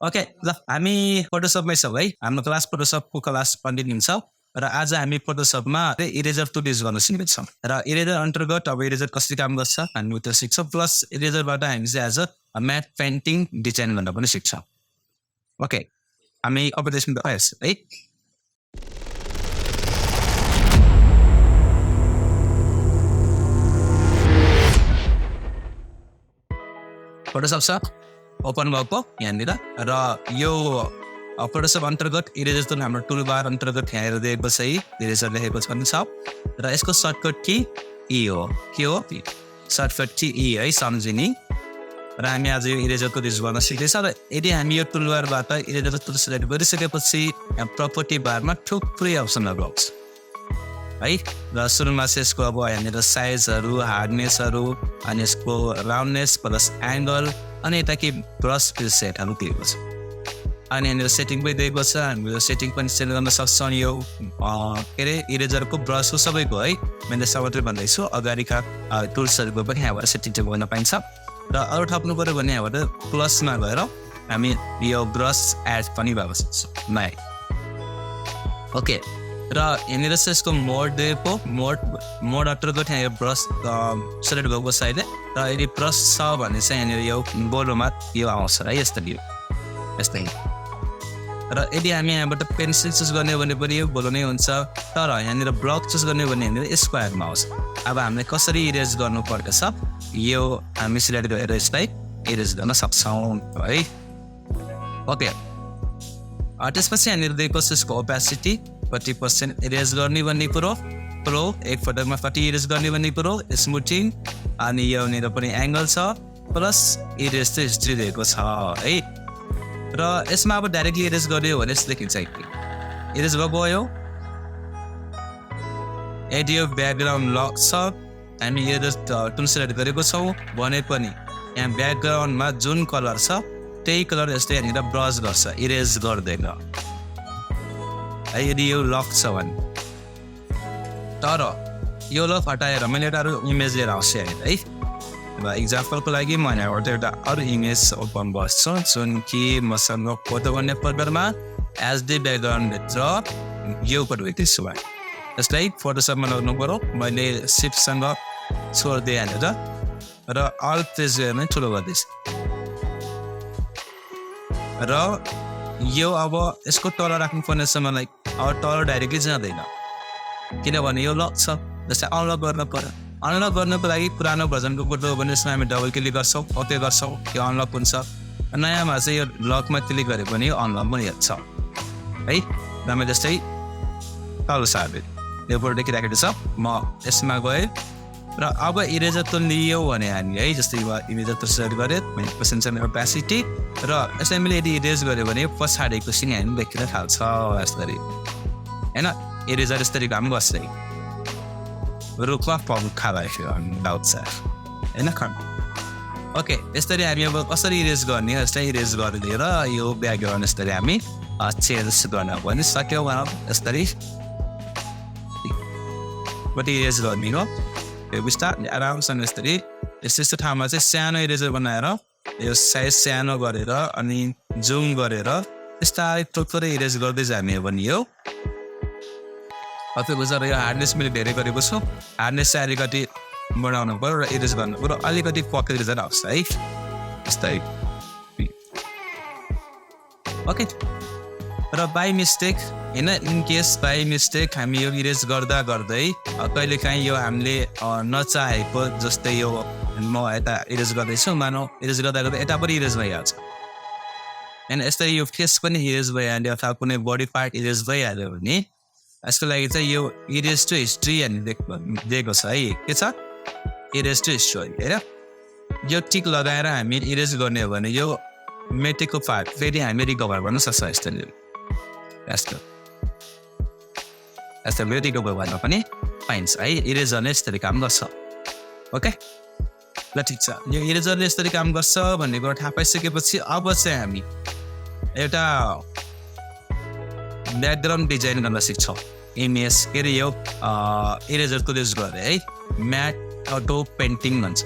okay ल हामी फोटोसपमै छौँ है हाम्रो क्लास फोटोसपको क्लास कन्टिन्यू छ र आज हामी फोटोसपमा इरेजर टुल युज गर्न सिक्नेछौँ र इरेजर अन्तर्गत अब इरेजर कसरी काम गर्छ हामी त्यो सिक्छौँ प्लस इरेजरबाट हामी चाहिँ आज म्याट पेन्टिङ डिजाइन गर्न पनि सिक्छौँ ओके हामी अपडेसन भइहाल्छ है फोटोसप छ ओपन भएको यहाँनिर र यो फोटोसप अन्तर्गत इरेजर टुल हाम्रो टुल बार अन्तर्गत यहाँ दिएको छ इरेजर लेखेको पनि छ र यसको सर्टकट की ई हो के हो सर्टकट की ई है सम्झिने र हामी आज यो इरेजर टुल युज गर्न सिक्दैछ र यदि हामी यो टुल बारबाट इरेजर टुल सिलेक्ट गरिसकेपछि यहाँ प्रपर्टी बारमा थुप्रै अप्सनहरू आउँछ है र सुरुमा चाहिँ यसको अब यहाँनिर साइजहरू हार्डनेसहरू अनि यसको राउन्डनेस प्लस एङ्गल अनि यता के ब्रस सेटहरू दिएको छ अनि यहाँनिर सेटिङ पनि दिएको छ हामीले सेटिङ पनि सेट गर्न सक्छौँ यो के अरे इरेजरको ब्रसको सबैको है मैले सबैतिर भन्दैछु अगाडिका टुल्सहरूको पनि यहाँबाट सेटिङ चाहिँ गर्न पाइन्छ र अरू थप्नु पऱ्यो भने यहाँबाट प्लसमा गएर हामी यो ब्रस एड पनि भएको छ नयाँ ओके र यहाँनिर चाहिँ यसको मोड दिएको मोड अन्तर्गत यहाँ यो ब्रस सेलेक्ट भएको छ अहिले र यदि ब्रस छ भने चाहिँ यहाँनिर यो बोलोमा यो आउँछ है यस्तै र यदि हामी यहाँबाट पेन्सिल चुज गर्ने भने पनि यो बोलो नै हुन्छ तर यहाँनिर ब्लक चुज गर्ने भने यहाँनिर स्क्वायरमा आउँछ अब हामीले कसरी इरेज गर्नुपर्छ यो हामी सिलेक्ट गरेर यसलाई इरेज गर्न सक्छौँ है ओके त्यसपछि यहाँनिर दिएको छ यसको ओपेसिटी 40% इरेज गर्ने भन्ने कुरो प्रो एक फोटोमा 40 इरेज गर्ने भन्ने कुरो स्मुथिङ अनि यहाँनिर पनि एङ्गल छ प्लस इरेज चाहिँ हिस्ट्री दिएको छ है र यसमा अब डाइरेक्टली इरेज गर्यो भने यस्तो देखिन्छ इरेज गयो यदि यो ब्याकग्राउन्ड लक छ हामी इरेज टुल सेलेक्ट गरेको छौँ भने पनि यहाँ ब्याकग्राउन्डमा जुन कलर छ त्यही कलर यस्तै यहाँनिर ब्रस गर्छ इरेज गर्दैन यदि यो लक छ भने तर यो लक हटाएर मैले एउटा अरू इमेज लिएर आउँछु है अब इक्जाम्पलको लागि म यहाँबाट एउटा अरू इमेज ओपन बस्छु जुन कि मसँग फोटो गर्ने फोल्डरमा एचडी ब्याकग्राउन्डभित्र यो फोटो त्यसो भए यसलाई फोटोसपमा लगाउनु पऱ्यो मैले सिफ्टसँग छोडिदिएँ यहाँनिर र अल प्रेस गरेर नै ठुलो गर्दैछु र यो अब यसको तल राख्नुपर्ने छ मलाई अब तल डाइरेक्टली जाँदैन किनभने यो लक छ जस्तै अनलक गर्न पर्यो अनलक गर्नको लागि पुरानो भर्जनको फोटो हो भने यसमा हामी डबल क्लिक गर्छौँ ओके गर्छौँ यो अनलक हुन्छ नयाँमा चाहिँ यो लकमा क्लिक गऱ्यो भने यो अनलक पनि हेर्छ है र मैले जस्तै तल सार्दै यो फोटो देखिराखेको छ म यसमा गएँ र अब इरेजर टुल लियो भने हामी है जस्तै इरेजर टुल सेलेक्ट गरेँ पर्सेन्ट ओपेसिटी र यसलाई मैले यदि इरेज गऱ्यो भने पछाडिको सिन हामी देखिन थाल्छ यसरी होइन इरेजर यसरी काम गर्छ रुखमा पङ्खा भएको डाउट छ होइन ओके यसरी हामी अब कसरी इरेज गर्ने यसलाई इरेज गरिदिएर यो ब्याकग्राउन्ड यसरी हामी चेन्ज गर्न पनि सक्यौँ यसरी इरेज गर्ने हो बिस्तारै आरामसँग यसरी यस्तो ठाउँमा चाहिँ सानो इरेजर बनाएर यो साइज सानो गरेर अनि जुम गरेर यस्ता थोरै इरेज गर्दै जाने भने यो अथवा गुजर यो हार्डनेस मैले धेरै गरेको छु हार्डनेस चाहिँ अलिकति बढाउनु पऱ्यो र इरेज गर्नु पऱ्यो अलिकति पक्कै इरेजर आउँछ है यस्तै ओके र बाई मिस्टेक होइन इनकेस बाई मिस्टेक हामी यो इरेज गर्दा गर्दै कहिलेकाहीँ यो हामीले नचाहेको जस्तै यो म यता इरेज गर्दैछु मानौ इरेज गर्दा गर्दा यता पनि इरेज भइहाल्छ होइन यस्तै यो फेस पनि इरेज भइहाल्यो अथवा कुनै बडी पार्ट इरेज भइहाल्यो भने यसको लागि चाहिँ यो इरेज टु हिस्ट्री दिएको छ है के छ इरेज टु हिस्ट्री होइन यो टिक लगाएर हामी इरेज गर्ने हो भने यो मेटेको पार्ट फेरि हामी रिकभर गर्न सक्छ यस्तो रिकभर गर्न पनि पाइन्छ है इरेजरले यस्तरी काम गर्छ ओके ल ठिक छ यो इरेजरले यस्तरी काम गर्छ भन्ने कुरा थाहा पाइसकेपछि अब चाहिँ हामी एउटा ब्याकग्राउन्ड डिजाइन गर्न सिक्छौँ इमेज के अरे यो इरेजर टुल युज गरेर है म्याट अटो पेन्टिङ भन्छ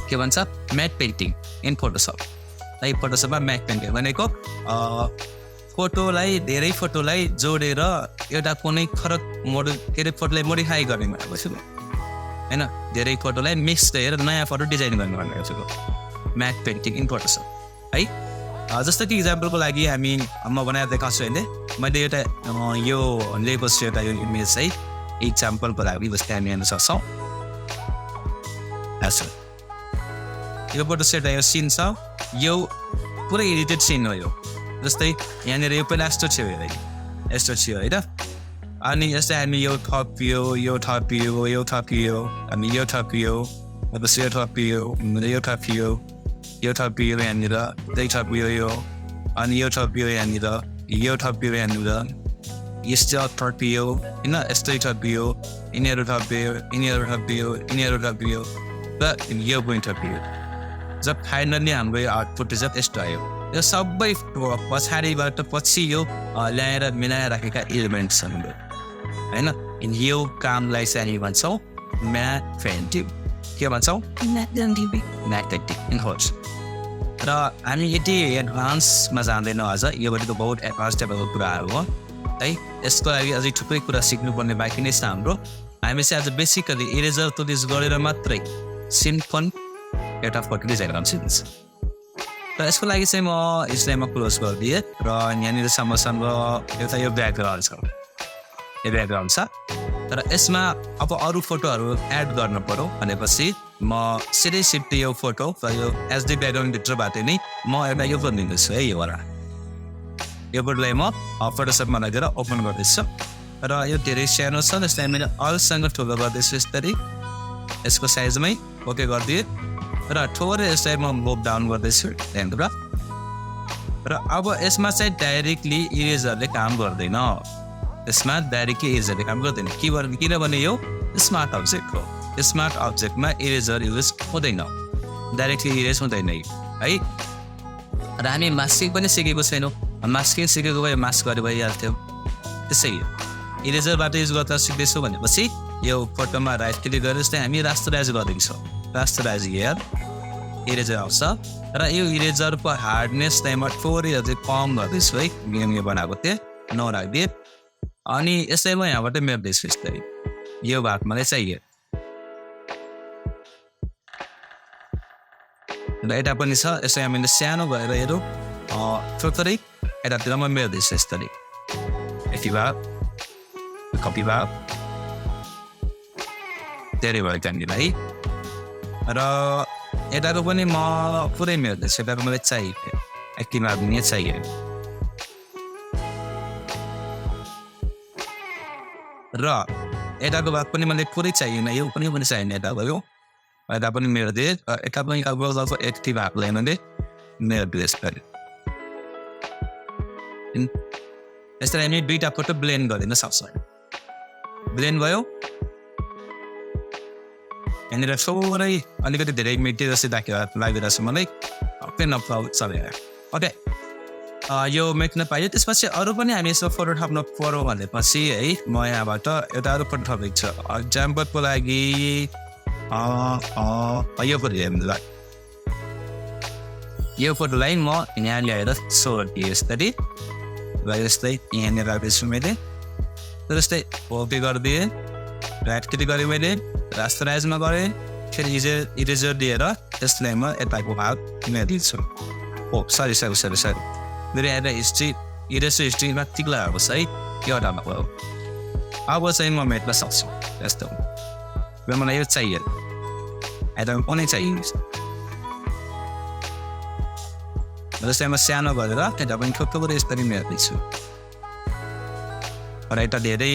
के भन्छ म्याट पेन्टिङ इन फोटोसप है फोटोसपमा म्याक पेन्टिङ भनेको फोटोलाई धेरै फोटोलाई जोडेर एउटा कुनै फरक के अरे फोटोलाई मोडिफाई गर्ने भनेको छु होइन धेरै फोटोलाई मिक्स गरेर नयाँ फोटो डिजाइन गर्ने भनेको छु म्याक पेन्टिङ इन फोटोसप है जस्तो कि इक्जाम्पलको लागि म बनाएर देखाएको छु होइन मैले एउटा यो लिएको छु एउटा यो इमेज है इक्जाम्पलको लागि जस्तै हामी हेर्न सक्छौँ यो फोटो सेट यो सिन छ यो पुरै एडिटेड सिन हो यो जस्तै यहाँनिर यो पहिला यस्तो थियो होइन अनि यस्तै हामी यो थपियो हामी यो थपियो यहाँनिर त्यही थपियो यो अनि यो थपियो यहाँनिर यस्तो थपियो होइन यस्तै थपियो यिनीहरू थपियो र यो पनि थपियो जब फाइनल्ली हाम्रो यो आउटपुट चाहिँ यस्तो आयो यो सबै पछाडिबाट पछि यो ल्याएर मिलाएर राखेका इलिमेन्ट्स छन् होइन यो कामलाई चाहिँ हामी भन्छौँ म्याक पेन्टिङ के भन्छौँ म्याक पेन्टिङ र हामी यति एडभान्समा जाँदैनौँ अझ यो भनेको बहुत एडभान्स टाइपको कुराहरू हो है यसको लागि अझै थुप्रै कुरा सिक्नुपर्ने बाँकी नै छ हाम्रो हामी चाहिँ आज बेसिकली इरेजर टुल युज गरेर मात्रै सिम्पल एउटा फोटो डिजाइन गर्न सिक्छ र यसको लागि चाहिँ म यसलाई क्लोज गरिदिएँ र यहाँनिर मसँग एउटा यो ब्याकग्राउन्ड छ तर यसमा अब अरू फोटोहरू एड गर्न पर्यो भनेपछि म सिधै सिफ्ट यो फोटो र यो एचडी ब्याकग्राउन्डभित्रबाट नै म एउटा यो गरिदिँदैछु है यो फोटोलाई म फोटोसपमा लगेर ओपन गर्दैछु र यो धेरै सानो छ जसलाई मैले अलसँग ठुलो गर्दैछु यसरी यसको साइजमै ओके गरिदिएँ र थोरै यसलाई म मुभ डाउन गर्दैछु र अब यसमा चाहिँ डाइरेक्टली इरेजरले काम गर्दैन किनभने यो स्मार्ट अब्जेक्ट हो स्मार्ट अब्जेक्टमा इरेजर युज हुँदैन डाइरेक्टली इरेज हुँदैन है र हामी मास्किङ पनि सिकेको छैनौँ मास्किङ सिकेको भए मास्क गरे भइहाल्थ्यो त्यसै इरेजरबाट युज गर्दा सिक्दैछौँ भनेपछि यो फोटोमा राइट क्लिक गरेर चाहिँ हामी रास्टराइज गरिदिन्छौँ रास्टराइज हेयर इरेजर आउँछ र यो इरेजरको हार्डनेस चाहिँ म थोरै अझै कम गर्दैछु है यो बनाएको थिएँ नराखिदिएँ अनि यसलाई म यहाँबाट मेट्दैछु यस्तै यो भाग मलाई चाहियो र यता पनि छ यसलाई हामीले सानो भएर हेरौँ थोरै यतातिर म मेट्दैछु यस्तरी यति भाग कपी भाग धेरै भयो त्यहाँनिर है र यताको पनि म पुरै मेट्दैछु यताको मलाई चाहियो यति भाग पनि चाहियो र यताको भाग पनि मलाई पुरै चाहिएन यो पनि चाहिएन यता भयो यता पनि मेट्दिएँ यता पनि अब यति भागलाई मैले मेट्दिएँ यसरी यसरी हामी दुईवटा फोटो ब्लेन्ड गरिदिन सक्छौँ ब्लेन्ड भयो यहाँनिर थोरै अलिकति धेरै मेटे जस्तै लागिरहेको छ मलाई चलेर ओके यो मेट्न पाइयो त्यसपछि अरू पनि हामी यसो फोटो थप्न पऱ्यो भनेपछि है म यहाँबाट एउटा अरू फोटो थपेको छु इक्जाम्पलको लागि यो फोटो हेर्नुलाई यो फोटोलाई म यहाँ ल्याएर सो गरिदिएँ यसरी र यस्तै यहाँनिर राख्दैछु मैले जस्तै ओके गरिदिएँ राइट क्लिक गरेँ मैले रास्टराइजमा गरेँ फेरि इरेजर दिएर त्यसलाई म यताको भाग दिन्छु सरी मेरो यहाँ हिस्ट्री इरेजर हिस्ट्रीमा टिक लगाएको छ है त्यो हटाउनु भयो अब चाहिँ म मेट्न सक्छु यस्तो र मलाई यो चाहियो यता पनि चाहियो जस्तै म सानो गरेर यता पनि थोरै यसरी मेट्दैछु र यता धेरै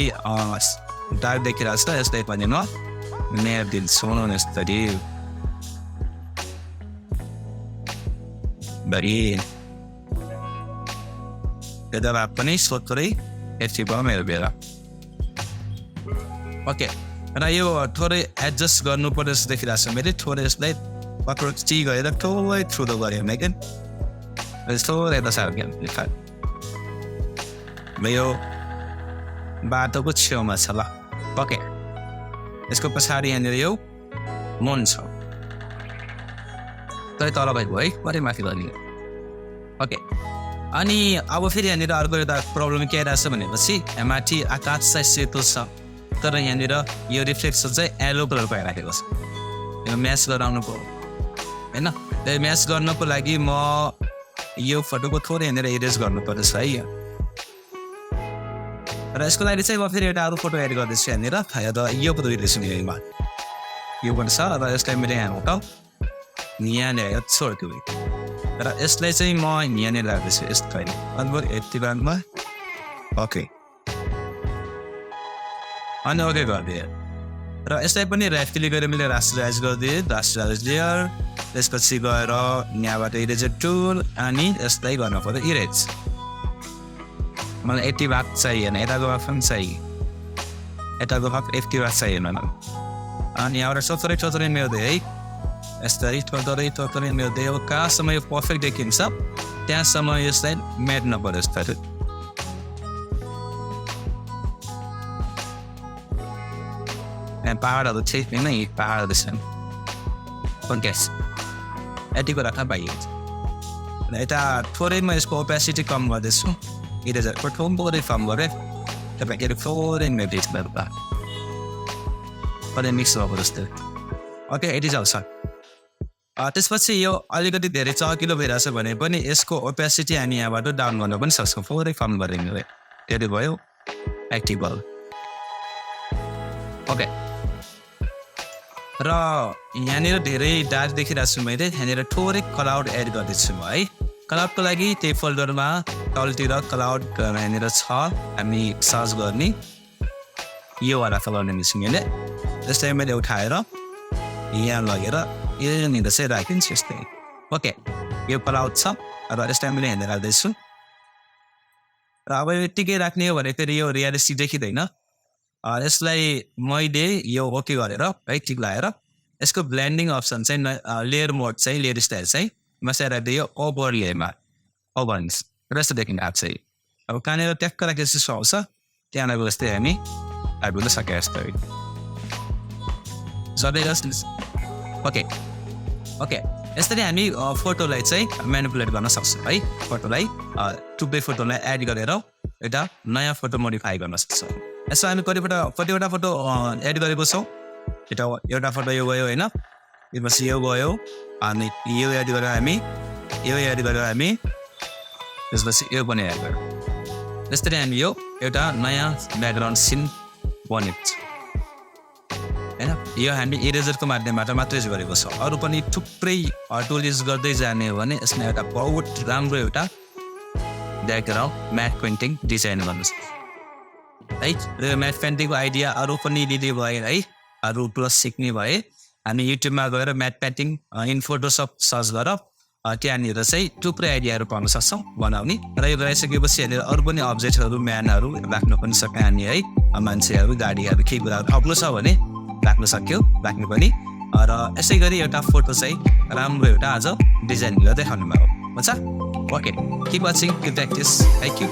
डार्क देखिरहेको छ यस्तै पनि म मेट्दिन्छु यस्तरी भरि यता भाग पनि थोरै यति भयो मेरो बेला ओके र यो थोरै एडजस्ट गर्नुपर्ने जस्तो देखिरहेको छ मैले थोरै यसलाई पक्रो ची गरेर थोरै थ्रुदो गरेँ मैले थोरै यता साह्रो यो बाटोको छेउमा छ ल ओके यसको पछाडि यहाँनिर यो मन छ तल भएको है परे माथि गर्ने ओके अनि अब फेरि यहाँनिर अर्को एउटा प्रब्लम के आइरहेको छ भनेपछि माथि आकाश चाहिँ सेतो छ तर यहाँनिर यो रिफ्लेक्सन चाहिँ येलो कलरको आइराखेको छ यो म्याच गराउनु पर्यो होइन त्यो म्याच गर्नको लागि म यो फोटोको थोरै यहाँनिर इरेज गर्नुपर्छ है र यसको लागि चाहिँ म फेरि एउटा अरू फोटो एड गर्दैछु यहाँनिर र यो फोटो हेर्दैछु यहीँमा यो पनि छ र यसलाई मैले यहाँ हटाउ यहाँनिर छोड्छु र यसलाई चाहिँ म यहाँनिर राख्दैछु यस्तो होइन अनबर यति बारमा ओके अनि ओके गरिदिएँ र यसलाई पनि राइट क्लिक गरेर मैले रास्टराइज गरिदिएँ रास्टराइज लेयर त्यसपछि गएर यहाँबाट इरेजर टुल अनि यसलाई गर्नु पर्यो इरेज मलाई 80 भाग चाहिएन यताको भाग पनि चाहियो यताको भाग 80 भाग चाहिएन अनि यहाँबाट चौतरै मिल्दै है यस्तै थोरै मिल्दै अब कहाँसम्म यो पर्फेक्ट देखिन्छ त्यहाँसम्म यसलाई मेट्न पर्यो यस्तै पहाडहरू छैन यी पहाडहरू छन् ग्यास यतिको राख्न पाइन्छ यता थोरै म यसको ओपेसिटी कम गर्दैछु इरेजरको थोरै कम गरेँ तपाईँको थोरै मेडिसनहरू कतै मिक्स भएको जस्तो ओके यति जाउँछ त्यसपछि यो अलिकति धेरै चहकिलो भइरहेछ भने पनि यसको ओपेसिटी हामी यहाँबाट डाउन गर्न पनि सक्छौँ थोरै कम गरेर त्यति भयो एक्टिभ भयो ओके र यहाँनिर धेरै डार्क देखिरहेको छु मैले यहाँनिर थोरै क्लाउड एड गर्दैछु म है क्लाउडको लागि त्यही फोल्डरमा तलतिर क्लाउड यहाँनिर छ हामी सर्च गर्ने यो वाला कलर लिनेछु मैले त्यसलाई मैले उठाएर यहाँ लगेर यहाँनिर चाहिँ राखिन्छ यस्तै ओके यो क्लाउड छ र यसलाई मैले यहाँनिर राख्दैछु र अब यतिकै राख्ने हो भने फेरि यो रियालिस्टिक देखिँदैन यसलाई मैले यो ओके गरेर है टिक लगाएर यसको ब्लेन्डिङ अप्सन चाहिँ लेयर मोड चाहिँ लेयर स्टाइल चाहिँ मसँग राख्दै यो ओभरलेमा ओभर्स र यस्तो देखिन आएको चाहिँ अब कहाँनिर ट्याक्क राखेर यस्तो आउँछ त्यहाँनिर जस्तै हामी आइपुग्न सके जस्तो ओके ओके यसरी हामी फोटोलाई चाहिँ म्यानिपुलेट गर्न सक्छौँ है फोटोलाई टुप्पे फोटोलाई एड गरेर एउटा नयाँ फोटो मोडिफाई गर्न सक्छौँ यसो हामी कतिवटा फोटो एड गरेको छौँ एउटा फोटो यो गयो होइन त्यसपछि यो गयो अनि यो एड गरेर हामी त्यसपछि यो पनि एड गऱ्यौँ त्यसरी हामी यो एउटा नयाँ ब्याकग्राउन्ड सिन बनेको छ होइन यो हामी इरेजरको माध्यमबाट मात्रै गरेको छ अरू पनि थुप्रै टुल युज गर्दै जाने हो भने यसमा एउटा बहुत राम्रो एउटा ब्याकग्राउन्ड म्याट पेन्टिङ डिजाइन गर्नुहोस् है र म्याट पेन्टिङको आइडिया अरू पनि लिँदै भए है अरू प्लस सिक्ने भए हामी युट्युबमा गएर matte painting in Photoshop search गरेर त्यहाँनिर चाहिँ थुप्रै आइडियाहरू पाउन सक्छौँ बनाउने र यो लगाइसकेपछि यहाँनिर अरू पनि अब्जेक्टहरू म्यानहरू राख्नु पनि सक्यो हामी है मान्छेहरू गाडीहरू केही कुराहरू थप्नु छ भने राख्नु सक्यो राख्नु पनि र यसै गरी एउटा फोटो चाहिँ राम्रो एउटा आज डिजाइन गरेर देखाउनुमा हो हुन्छ okay keep watching keep practice thank you